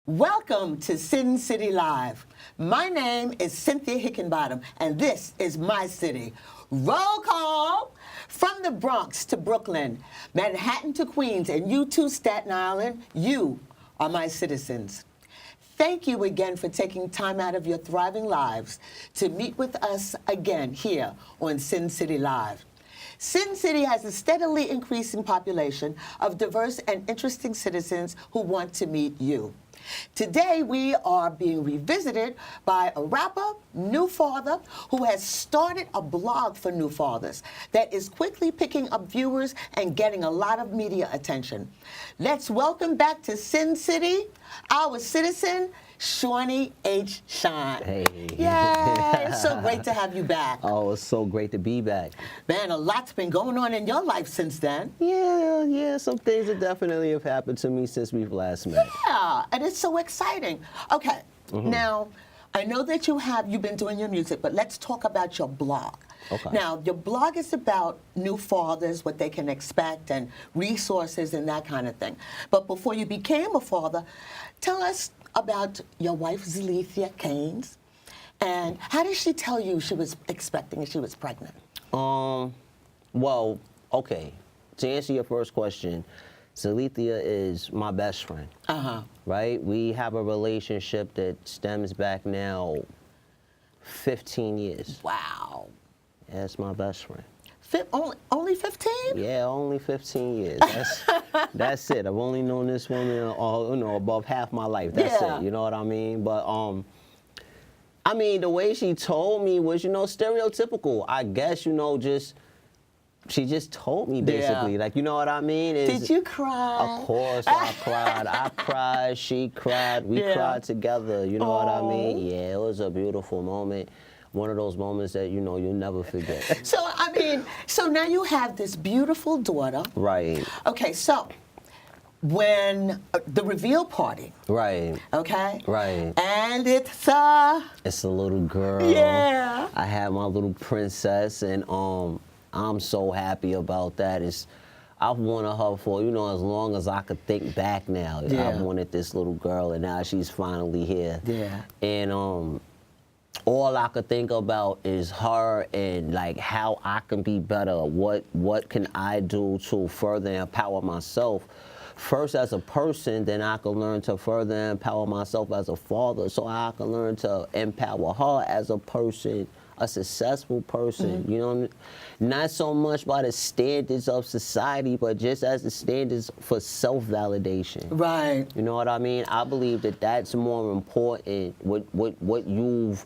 Welcome to Sin City Live. My name is Cynthia Hickenbottom, and this is my city. Roll call! From the Bronx to Brooklyn, Manhattan to Queens, and you to Staten Island, you are my citizens. Thank you again for taking time out of your thriving lives to meet with us again here on Sin City Live. Sin City has a steadily increasing population of diverse and interesting citizens who want to meet you. Today, we are being revisited by a rapper, New Father, who has started a blog for new fathers that is quickly picking up viewers and getting a lot of media attention. Let's welcome back to Sin City, our citizen, Shawnee H. Shine. Hey. Yay! It's so great to have you back. Oh, it's so great to be back. Man, a lot's been going on in your life since then. Yeah, some things that definitely have happened to me since we've last met. Yeah, and it's so exciting. Okay, Now, I know that you've been doing your music, but let's talk about your blog. Okay. Now, your blog is about new fathers, what they can expect, and resources and that kind of thing. But before you became a father, tell us about your wife, Zalethia Keynes, and how did she tell you she was expecting and she was pregnant? Well, okay. To answer your first question, Zalethia is my best friend. Right? We have a relationship that stems back now 15 years. Wow. Yeah, it's my best friend. Only 15? Yeah, only 15 years. That's it. I've only known this woman, above half my life. That's it. You know what I mean? But I mean, the way she told me was, stereotypical. I guess, she just told me basically, like, you know what I mean? Did you cry? Of course, I cried. I cried. She cried. We cried together. You know what I mean? Yeah, it was a beautiful moment. One of those moments that, you'll never forget. So now you have this beautiful daughter. Right. Okay, so when the reveal party. Right. Okay? Right. And it's a little girl. Yeah. I had my little princess, and I'm so happy about that. I've wanted her for, as long as I could think back now. Yeah. I've wanted this little girl, and now she's finally here. Yeah. And all I could think about is her and like how I can be better. What can I do to further empower myself? First as a person, then I can learn to further empower myself as a father, so I can learn to empower her as a person, a successful person, not so much by the standards of society, but just as the standards for self-validation. Right. You know what I mean? I believe that that's more important, what you've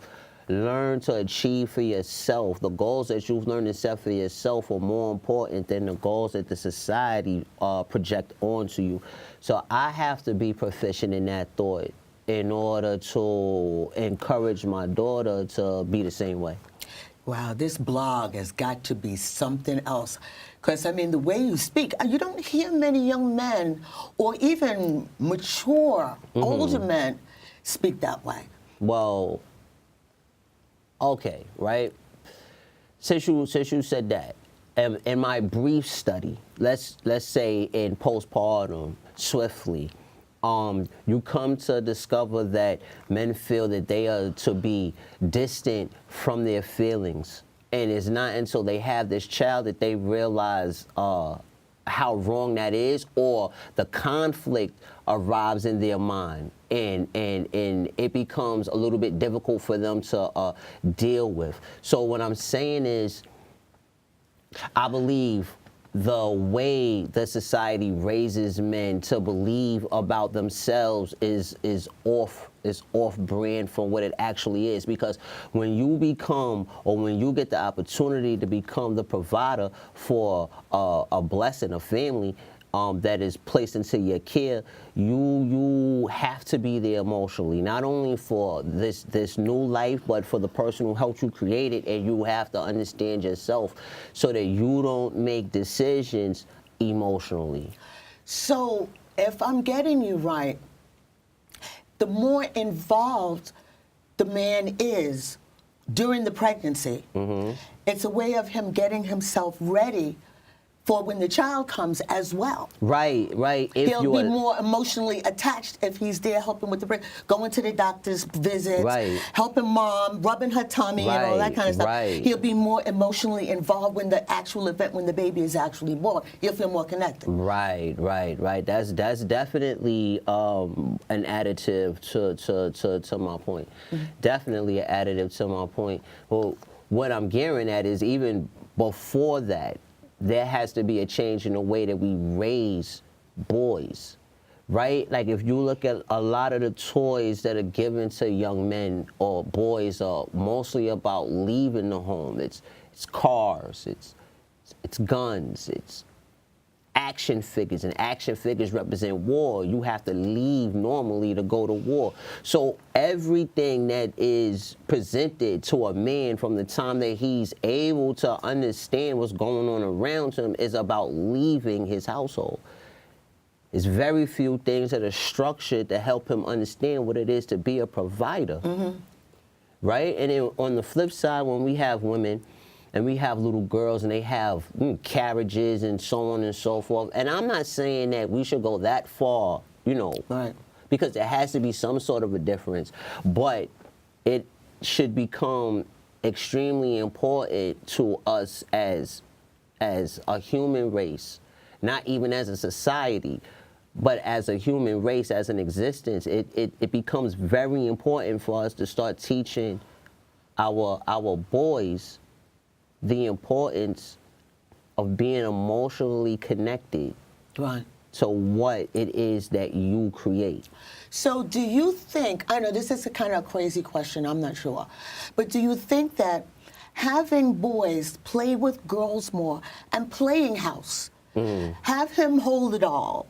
learned to achieve for yourself. The goals that you've learned to set for yourself are more important than the goals that the society project onto you. So I have to be proficient in that thought in order to encourage my daughter to be the same way. Wow, this blog has got to be something else. Because, the way you speak, you don't hear many young men or even mature, older men speak that way. Well, okay, right? Since you said that, in my brief study, let's say in postpartum, swiftly, you come to discover that men feel that they are to be distant from their feelings. And it's not until they have this child that they realize how wrong that is, or the conflict arrives in their mind. And it becomes a little bit difficult for them to deal with. So what I'm saying is, I believe the way the society raises men to believe about themselves is off brand from what it actually is. Because when you become, or when you get the opportunity to become the provider for a blessing, a family that is placed into your care, you have to be there emotionally, not only for this new life, but for the person who helped you create it. And you have to understand yourself so that you don't make decisions emotionally. So if I'm getting you right, the more involved the man is during the pregnancy, it's a way of him getting himself ready for when the child comes as well. Right. If He'll you're be more emotionally attached if he's there helping with the going to the doctor's visits, Right. helping mom, rubbing her tummy and all that kind of stuff. Right. He'll be more emotionally involved when the actual event, when the baby is actually born. He'll feel more connected. Right. That's definitely an additive to my point. Definitely an additive to my point. Well, what I'm gearing at is even before that, there has to be a change in the way that we raise boys, right? Like if you look at a lot of the toys that are given to young men or boys are mostly about leaving the home. It's cars, it's guns, it's action figures, and action figures represent war. You have to leave normally to go to war. So everything that is presented to a man from the time that he's able to understand what's going on around him is about leaving his household. There's very few things that are structured to help him understand what it is to be a provider, right? And then on the flip side, when we have women and we have little girls and they have carriages and so on and so forth. And I'm not saying that we should go that far, Right. because there has to be some sort of a difference. But it should become extremely important to us as a human race, not even as a society, but as a human race, as an existence. It becomes very important for us to start teaching our boys the importance of being emotionally connected Right. to what it is that you create. So do you think, I know this is a kind of crazy question, I'm not sure, but do you think that having boys play with girls more and playing house, have him hold it all,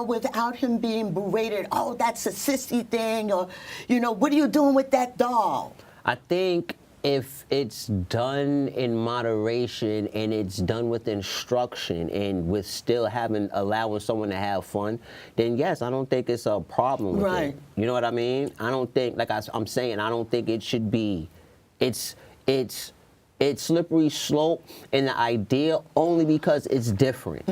without him being berated, oh, that's a sissy thing, or, what are you doing with that doll? I think if it's done in moderation and it's done with instruction and with still allowing someone to have fun, then yes, I don't think it's a problem with Right. it. You know what I mean? I don't think, like I'm saying, I don't think it should be. It's slippery slope in the idea only because it's different.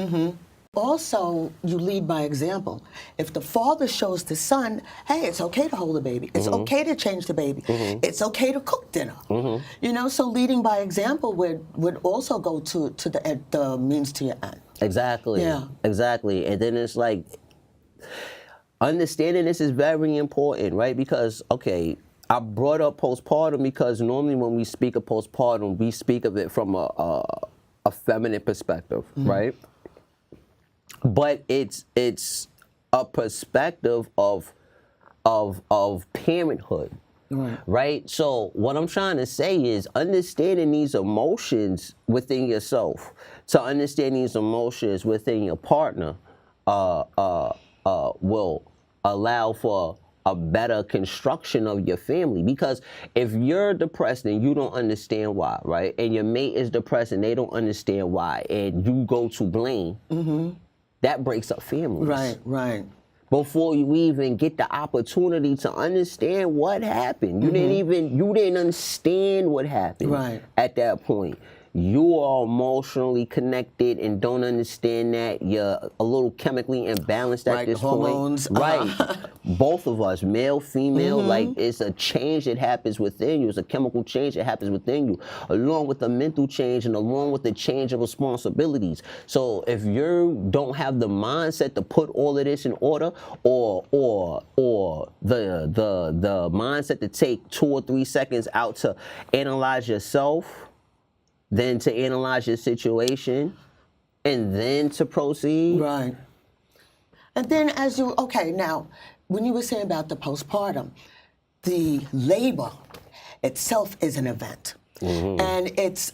Also, you lead by example. If the father shows the son, hey, it's okay to hold the baby. It's okay to change the baby. It's okay to cook dinner. So leading by example would also go to the means to your end. Exactly. Yeah. Exactly. And then it's like, understanding this is very important, right? Because, okay, I brought up postpartum because normally when we speak of postpartum, we speak of it from a feminine perspective, right? But it's a perspective of parenthood, right? So what I'm trying to say is understanding these emotions within yourself, to understand these emotions within your partner, will allow for a better construction of your family. Because if you're depressed and you don't understand why, right, and your mate is depressed and they don't understand why, and you go to blame. That breaks up families. Right. Before you even get the opportunity to understand what happened. You didn't understand what happened Right. at that point. You are emotionally connected and don't understand that. You're a little chemically imbalanced at Right, this hormones. point. Right. Both of us, male, female, like it's a change that happens within you. It's a chemical change that happens within you, along with the mental change and along with the change of responsibilities. So if you don't have the mindset to put all of this in order, or the mindset to take 2 or 3 seconds out to analyze yourself, then to analyze your situation, and then to proceed. Right. And then now, when you were saying about the postpartum, the labor itself is an event. And it's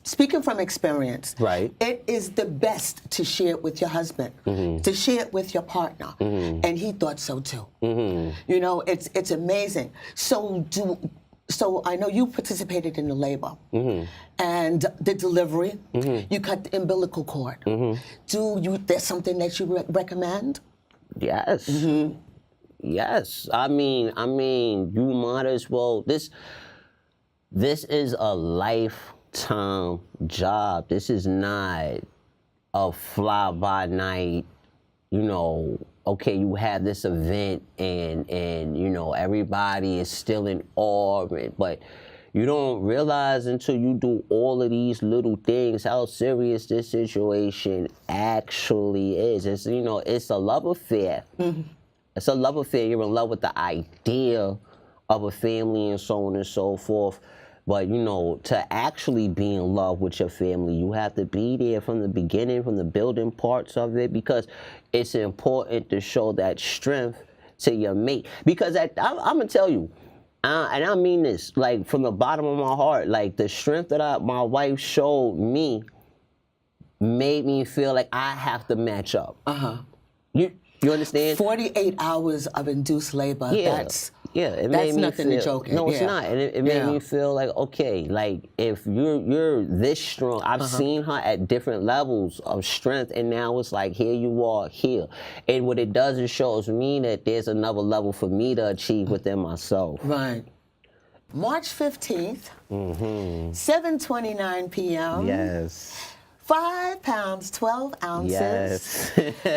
speaking from experience. Right. It is the best to share it with your husband, to share it with your partner. And he thought so too. It's amazing. So I know you participated in the labor and the delivery. You cut the umbilical cord. There's something that you recommend? Yes. Yes. I mean, you might as well. This is a lifetime job. This is not a fly by night, you know, okay, you have this event and you know, everybody is still in awe, but you don't realize until you do all of these little things how serious this situation actually is. It's, you know, it's a love affair. It's a love affair. You're in love with the idea of a family and so on and so forth. But, you know, to actually be in love with your family, you have to be there from the beginning, from the building parts of it, because it's important to show that strength to your mate. Because I'm going to tell you, and I mean this, like, from the bottom of my heart, like, the strength that my wife showed me made me feel like I have to match up. You understand? 48 hours of induced labor. Yeah. That's It made me nothing feel, to joke at. No, it's not. And it made Yeah. me feel like, okay, like if you're this strong, I've seen her at different levels of strength, and now it's like, here you are here. And what it does is shows me that there's another level for me to achieve within myself. Right. March 15th, 7:29 p.m. Yes. 5 pounds, 12 ounces. Yes.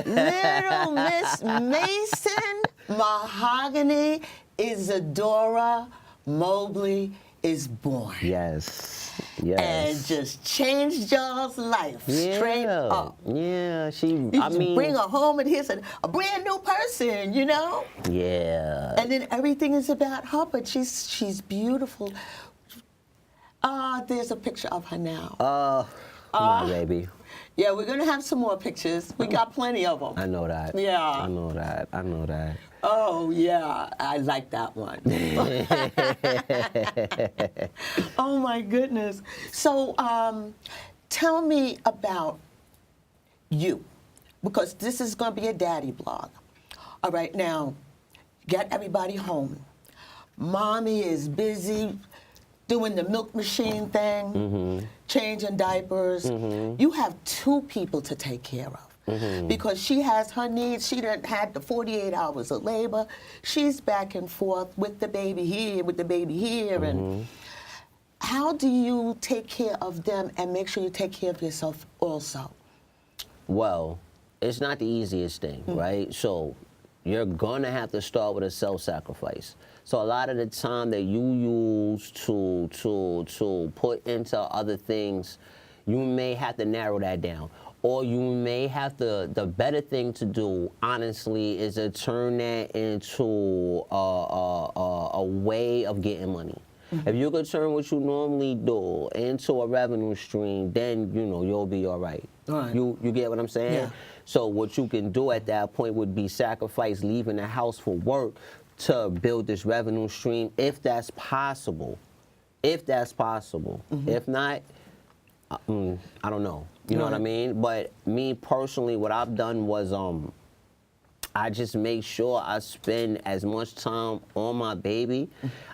Little Miss Mason Mahogany Isadora Mobley is born. Yes. And Yes. just changed y'all's life straight up. Yeah. You bring her home and here's a brand new person, you know? Yeah. And then everything is about her, but she's beautiful. There's a picture of her now. Come on, baby. Yeah, we're gonna have some more pictures. We got plenty of them. I know that. Yeah. I know that. I know that. Oh yeah, I like that one. Oh my goodness. So, tell me about you, because this is gonna be a daddy blog. All right, now, get everybody home. Mommy is busy doing the milk machine thing, changing diapers. You have 2 people to take care of. Because she has her needs. She done had the 48 hours of labor. She's back and forth with the baby here, with the baby here. And how do you take care of them and make sure you take care of yourself also? Well, it's not the easiest thing, right? So you're gonna have to start with a self-sacrifice. So a lot of the time that you use to put into other things, you may have to narrow that down. Or you may have to, the better thing to do, honestly, is to turn that into a way of getting money. If you could turn what you normally do into a revenue stream, then, you know, you'll be all right. Right. You get what I'm saying? Yeah. So what you can do at that point would be sacrifice leaving the house for work to build this revenue stream, if that's possible. If that's possible. If not, I don't know. You know what I mean? But me personally, what I've done was I just make sure I spend as much time on my baby.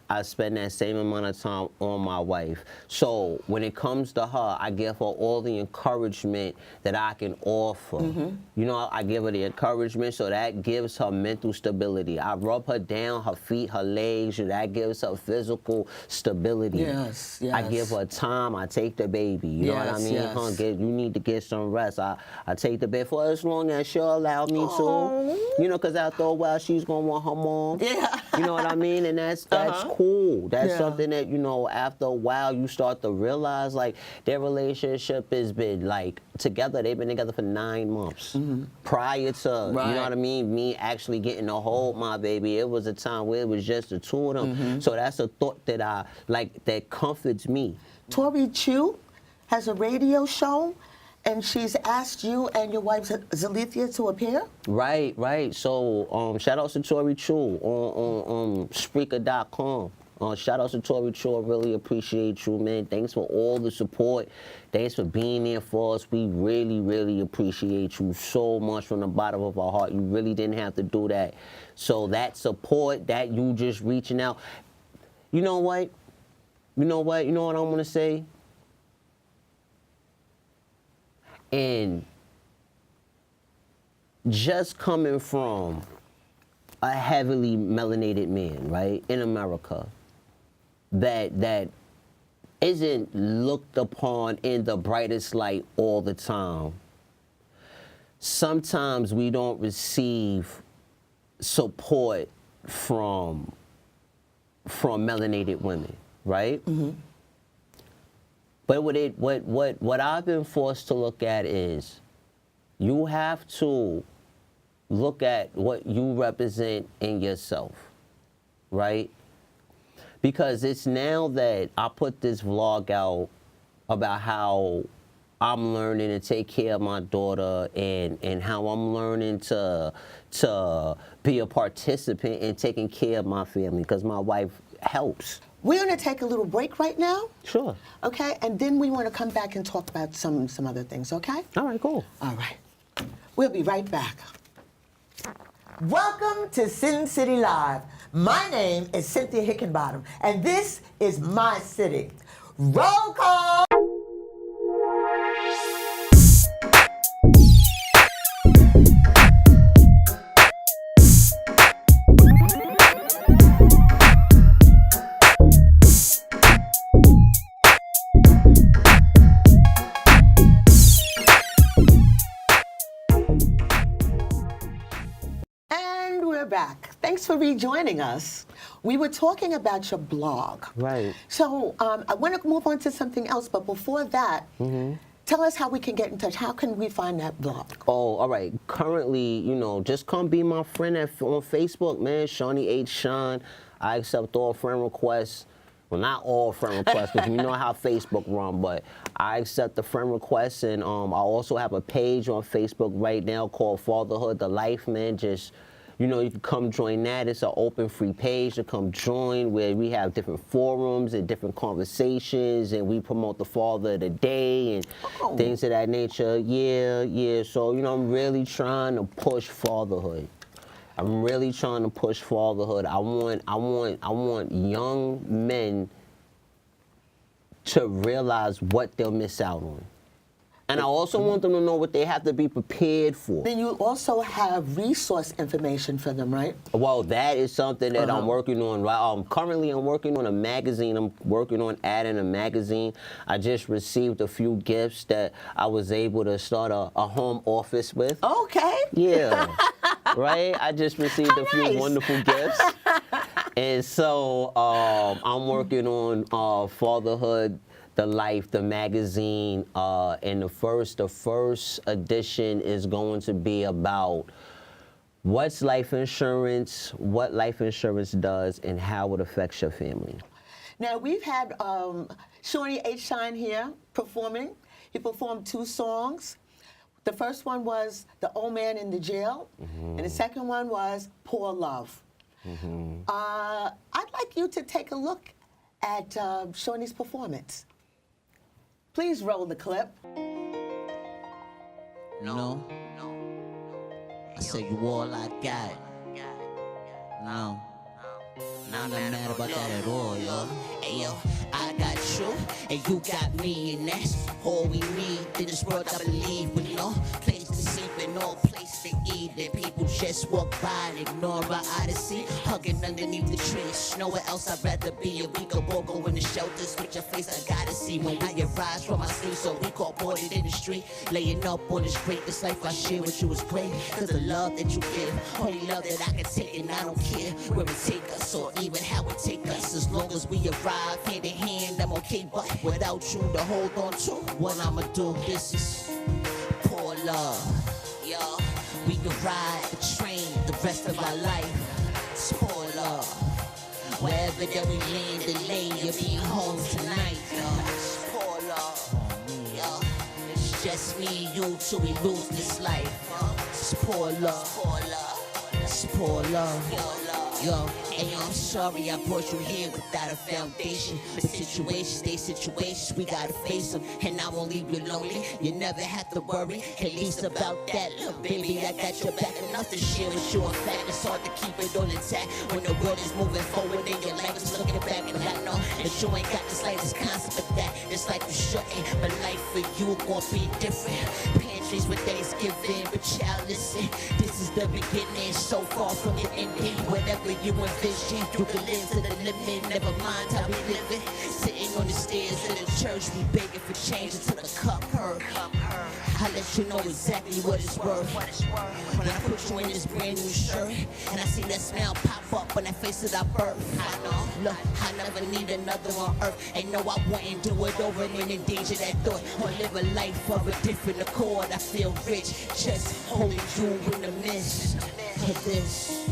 I spend that same amount of time on my wife. So when it comes to her, I give her all the encouragement that I can offer. You know, I give her the encouragement, so that gives her mental stability. I rub her down, her feet, her legs, that gives her physical stability. Yes, I yes. give her time, I take the baby. You know what I Yes, mean? yes. Huh, you need to get some rest. I take the baby for as long as she'll allow me to. You know, because after a while, she's going to want her mom. Yeah. You know what I mean? And that's cool. That's Yeah. something that, you know, after a while, you start to realize, like, their relationship has been, like, together. They've been together for 9 months. Prior to, you Right. know what I mean, me actually getting to hold my baby, it was a time where it was just the 2 of them. So that's a thought that I, like, that comforts me. Tori Chu has a radio show, and she's asked you and your wife Zalethia to appear. Right. So, shout out to Tori Chu on Spreaker.com. Shout out to Tori Chu. I really appreciate you, man. Thanks for all the support. Thanks for being there for us. We really, really appreciate you so much from the bottom of our heart. You really didn't have to do that. So that support, that you just reaching out. You know what? You know what I'm going to say? And just coming from a heavily melanated man, right, in America, that isn't looked upon in the brightest light all the time. sometimes we don't receive support from melanated women, right? Mm-hmm. But what I've been forced to look at is you have to look at what you represent in yourself, right? Because it's now that I put this vlog out about how I'm learning to take care of my daughter and how I'm learning to be a participant in taking care of my family because my wife helps. We're going to take a little break right now. Sure. Okay, and then we want to come back and talk about some other things, okay? All right, cool. All right. We'll be right back. Welcome to Sin City Live. My name is Cynthia Hickenbottom, and this is my city. Roll call! Back. Thanks for rejoining us. We were talking about your blog. Right. So I want to move on to something else, but before that, tell us how we can get in touch. How can we find that blog? Oh, all right. Currently, just come be my friend on Facebook, man. Shawnee H. Sean. I accept all friend requests. Well, not all friend requests, because you know how Facebook run, but I accept the friend requests, and I also have a page on Facebook right now called Fatherhood the Life, man. Just you can come join that. It's an open, free page to come join where we have different forums and different conversations, and we promote the Father of the Day and things of that nature. Yeah. So, I'm really trying to push fatherhood. I'm really trying to push fatherhood. I want young men to realize what they'll miss out on. And I also want them to know what they have to be prepared for. Then you also have resource information for them, right? Well, that is something that I'm working on. Right? Currently, I'm working on a magazine. I'm working on adding a magazine. I just received a few gifts that I was able to start a home office with. Okay. Yeah. Right? I just received a few wonderful gifts. And so I'm working on Fatherhood the Life, the magazine, and the first edition is going to be about what's life insurance, what life insurance does, and how it affects your family. Now, we've had Shawnee H. Shine here performing. He performed 2 songs. The first one was The Old Man in the Jail, and the second one was Poor Love. I'd like you to take a look at Shawnee's performance. Please roll the clip. No. I said you all I got. No. I'm not mad about that at all, yo. Hey, yo, I got you, and you got me, and that's all we need in this world, I believe. With no place to sleep and no place to eat, and people just walk by and ignore our odyssey, hugging underneath the trees. Nowhere else I'd rather be, and we could all go in the shelters with your face. I gotta see when I arise from my sleep, so we caught boarded in the street, laying up on this great. This life I share with you is great, cause the love that you give, only love that I can take, and I don't care where it take us or even how it take us. As long as we arrive hand in hand, I'm okay, but without you to hold on to, what I'ma do? This is poor love, yo. We can ride the train the rest of our life. It's poor love. Wherever that we land and lay, you'll be home tonight, yo. It's poor love, yo. It's just me and you till we lose this life, yo. It's poor love, it's poor love, yo. And I'm sorry I brought you here without a foundation. But situations, they situations, we gotta face them. And I won't leave you lonely, you never have to worry, at least about that. Look, baby, I got your back enough to share with you. In fact, it's hard to keep it all intact when the world is moving forward and your life is looking back. And I know that you ain't got the slightest concept of that. It's like you shouldn't, but life for you gon' be different. Pantries with Thanksgiving, but child, listen, this is the beginning, so far from the ending. Whatever you envision, you can live to the limit, never mind how we live it. Sitting on the stairs of the church, we begging for change until the cup hurt. I I let you know exactly what it's worth. When I put you in this brand new shirt, and I see that smile pop up on that face that I birthed. I know, look, I never need another on earth. Ain't no, I wouldn't do it over and endanger that thought. Or live a life of a different accord. I feel rich, just holding you in the midst of this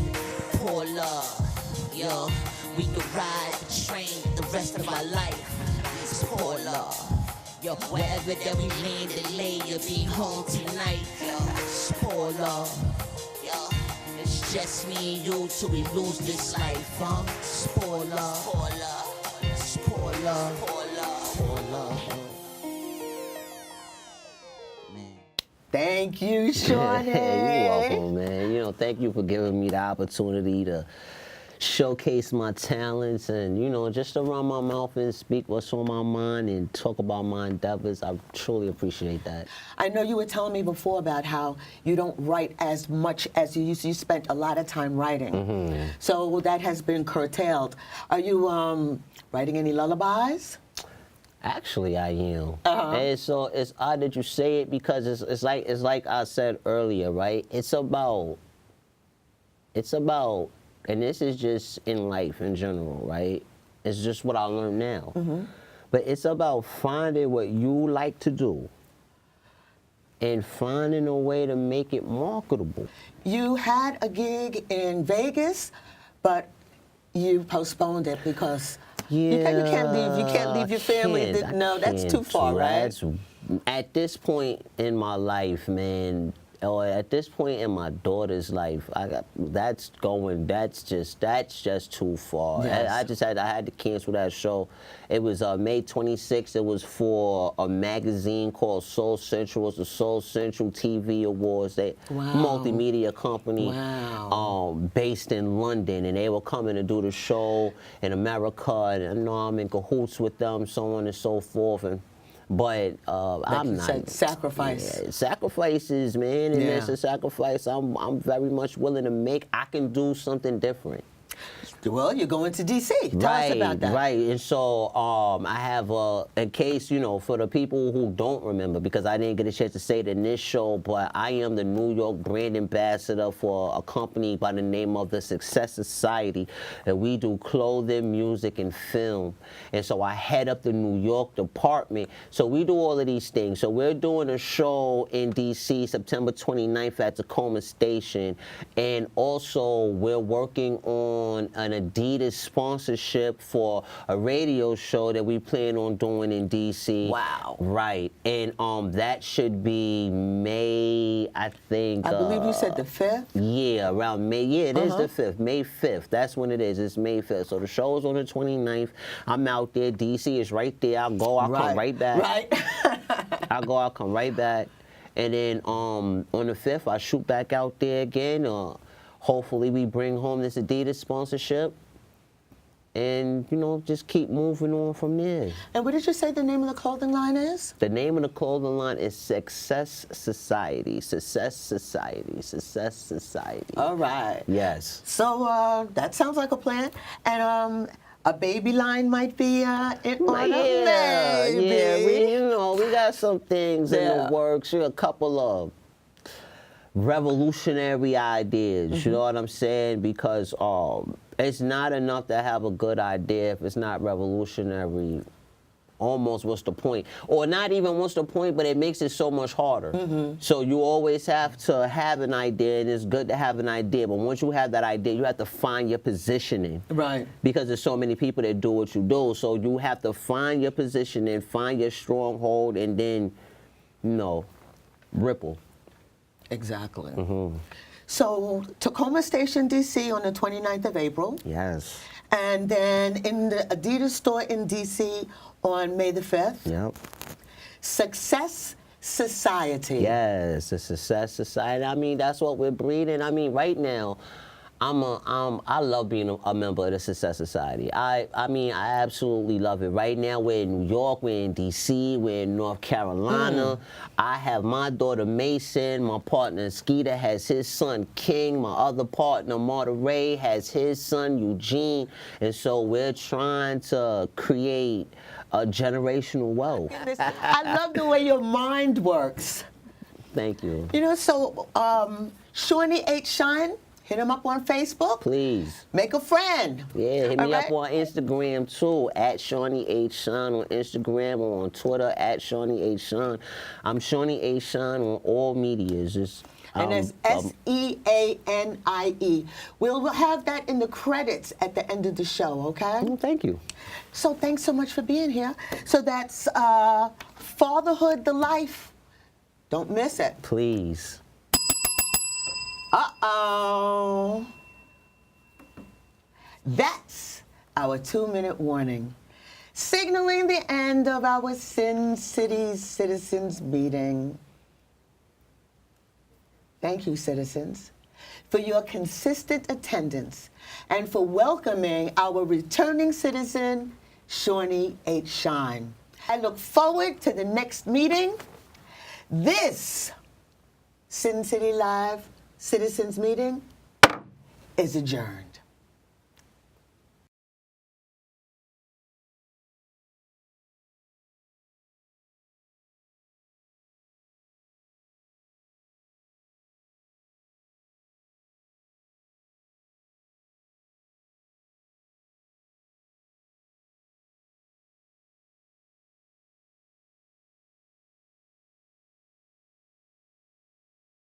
poor love. Yo, we could ride the train the rest of our life. It's poor love. Yo, wherever that we land and lay, you'll be home tonight. Yo, it's poor love. Yo, it's just me and you till we lose this life. It's poor love. Poor love. It's poor love. Poor love. Poor love. Man. Thank you, Shorty. You're welcome, man. You know, thank you for giving me the opportunity to showcase my talents and, you know, just to run my mouth and speak what's on my mind and talk about my endeavors. I truly appreciate that. I know you were telling me before about how you don't write as much as you used to. You spent a lot of time writing. So that has been curtailed. Are you writing any lullabies? Actually, I am. And so it's odd that you say it because it's like I said earlier, right? It's about, and this is just in life in general, right? It's just what I learned now. But it's about finding what you like to do and finding a way to make it marketable. You had a gig in Vegas, but you postponed it because you can't leave your family. No, that's too far, right? At this point in my life, man, or at this point in my daughter's life, that's just too far. Yes. I had to cancel that show. It was May 26th. It was for a magazine called Soul Central. It was the Soul Central TV Awards. Multimedia company, based in London, and they were coming to do the show in America. And I know I'm in cahoots with them, so on and so forth. But I'm not. Sacrifice. Yeah, sacrifices, man, and it's a sacrifice I'm very much willing to make. I can do something different. Well, you're going to D.C. Tell us about that. Right, and so I have, in case, you know, for the people who don't remember, because I didn't get a chance to say it in this show, but I am the New York brand ambassador for a company by the name of the Success Society, and we do clothing, music, and film. And so I head up the New York department. So we do all of these things. So we're doing a show in D.C. September 29th at Tacoma Station, and also we're working on an Adidas sponsorship for a radio show that we plan on doing in D.C. Wow. Right. And that should be May, I think. I believe you said the 5th? Yeah, around May. Yeah, it is the 5th. May 5th. That's when it is. It's May 5th. So the show is on the 29th. I'm out there. D.C. is right there. I'll come right back. Right. I'll come right back. And then on the 5th, I shoot back out there again. Hopefully we bring home this Adidas sponsorship and, you know, just keep moving on from there. And what did you say the name of the clothing line is? The name of the clothing line is Success Society. Success Society. Success Society. All right. Yes. So that sounds like a plan. And a baby line might be in on Yeah, we got some things in the works. A couple of revolutionary ideas, you know what I'm saying? Because it's not enough to have a good idea if it's not revolutionary. Almost what's the point? Or not even what's the point, but it makes it so much harder. So you always have to have an idea, and it's good to have an idea, but once you have that idea, you have to find your positioning. Right. Because there's so many people that do what you do, so you have to find your positioning, find your stronghold, and then, you know, ripple. Exactly. So Tacoma Station, D.C. on the 29th of April. Yes. And then in the Adidas store in D.C. on May the 5th. Yep. Success Society. Yes, the Success Society. I mean, that's what we're breeding. I mean, right now, I love being a member of the Success Society. I mean, I absolutely love it. Right now, we're in New York, we're in D.C., we're in North Carolina. I have my daughter Mason, my partner Skeeter has his son King, my other partner Marta Ray has his son Eugene, and so we're trying to create a generational wealth. I love the way your mind works. Thank you. You know, so Shawnee H. Shine, hit him up on Facebook. Please. Make a friend. Yeah, hit me All up right? on Instagram too, at Shawnee H. Shine on Instagram or on Twitter, at Shawnee H. Shine. I'm Shawnee H. Shine on all medias. Just, And it's Seanie. We'll have that in the credits at the end of the show, okay? Thank you. So thanks so much for being here. So that's Fatherhood, the Life. Don't miss it. Please. Uh-oh. That's our 2-minute warning, signaling the end of our Sin City Citizens meeting. Thank you, citizens, for your consistent attendance and for welcoming our returning citizen, Shawnee H. Shine. I look forward to the next meeting. This Sin City Live Citizens meeting is adjourned.